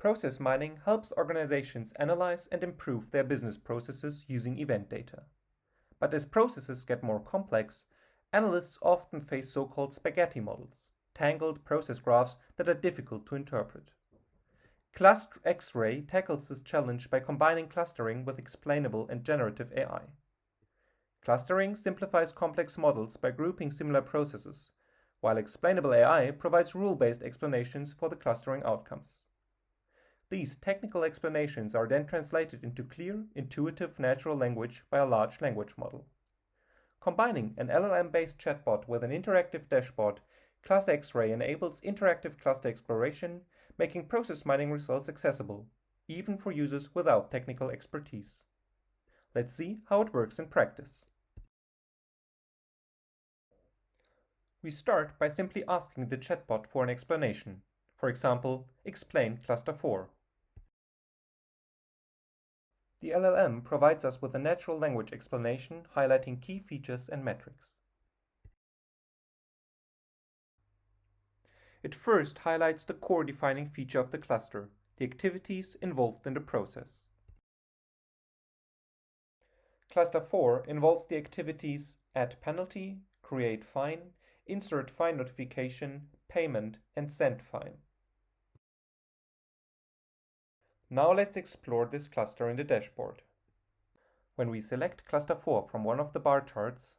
process mining helps organizations analyze and improve their business processes using event data. But as processes get more complex, analysts often face so-called spaghetti models, tangled process graphs that are difficult to interpret. ClustXRAI tackles this challenge by combining clustering with explainable and generative AI. Clustering simplifies complex models by grouping similar processes, while explainable AI provides rule-based explanations for the clustering outcomes. These technical explanations are then translated into clear, intuitive natural language by a large language model. Combining an LLM-based chatbot with an interactive dashboard, ClustXRAI enables interactive cluster exploration, making process mining results accessible, even for users without technical expertise. Let's see how it works in practice. We start by simply asking the chatbot for an explanation. For example, explain cluster 4. The LLM provides us with a natural language explanation highlighting key features and metrics. It first highlights the core defining feature of the cluster, the activities involved in the process. Cluster 4 involves the activities add penalty, create fine, insert fine notification, payment, and send fine. Now let's explore this cluster in the dashboard. When we select cluster 4 from one of the bar charts,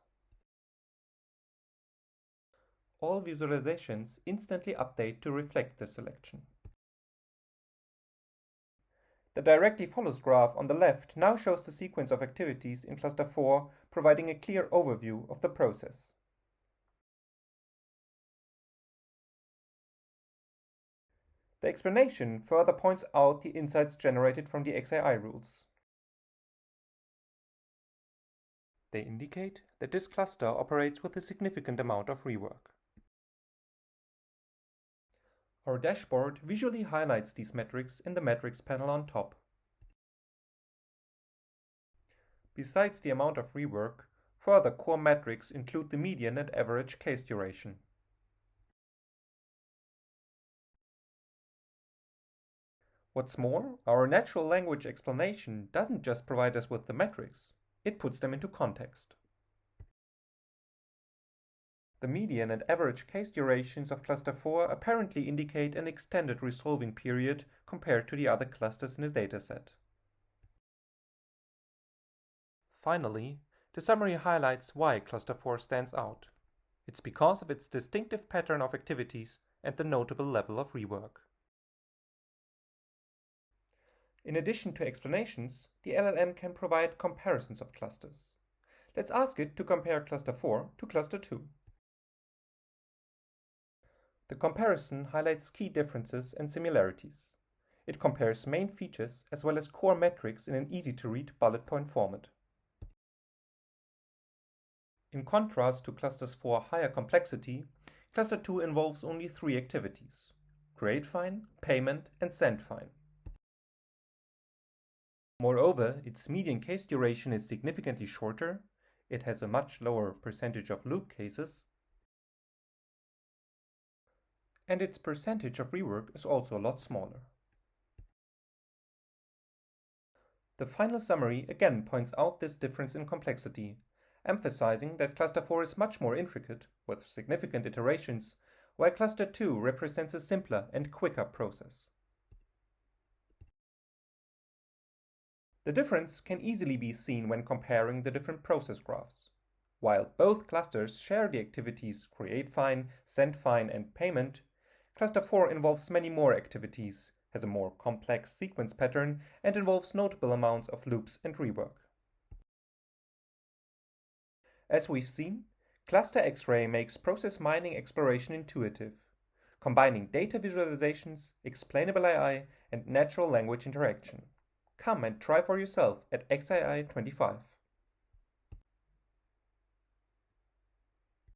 all visualizations instantly update to reflect the selection. The directly follows graph on the left now shows the sequence of activities in cluster 4, providing a clear overview of the process. The explanation further points out the insights generated from the XAI rules. They indicate that this cluster operates with a significant amount of rework. Our dashboard visually highlights these metrics in the metrics panel on top. Besides the amount of rework, further core metrics include the median and average case duration. What's more, our natural language explanation doesn't just provide us with the metrics, it puts them into context. The median and average case durations of cluster 4 apparently indicate an extended resolving period compared to the other clusters in the dataset. Finally, the summary highlights why cluster 4 stands out. It's because of its distinctive pattern of activities and the notable level of rework. In addition to explanations, the LLM can provide comparisons of clusters. Let's ask it to compare cluster 4 to cluster 2. The comparison highlights key differences and similarities. It compares main features as well as core metrics in an easy-to-read bullet point format. In contrast to clusters 4 higher complexity, cluster 2 involves only 3 activities: create fine, payment, and send fine. Moreover, its median case duration is significantly shorter, it has a much lower percentage of loop cases, and its percentage of rework is also a lot smaller. The final summary again points out this difference in complexity, emphasizing that cluster 4 is much more intricate, with significant iterations, while cluster 2 represents a simpler and quicker process. The difference can easily be seen when comparing the different process graphs. While both clusters share the activities create fine, send fine, and payment, cluster 4 involves many more activities, has a more complex sequence pattern, and involves notable amounts of loops and rework. As we've seen, ClustXRAI makes process mining exploration intuitive, combining data visualizations, explainable AI, and natural language interaction. Come and try for yourself at XAI 25.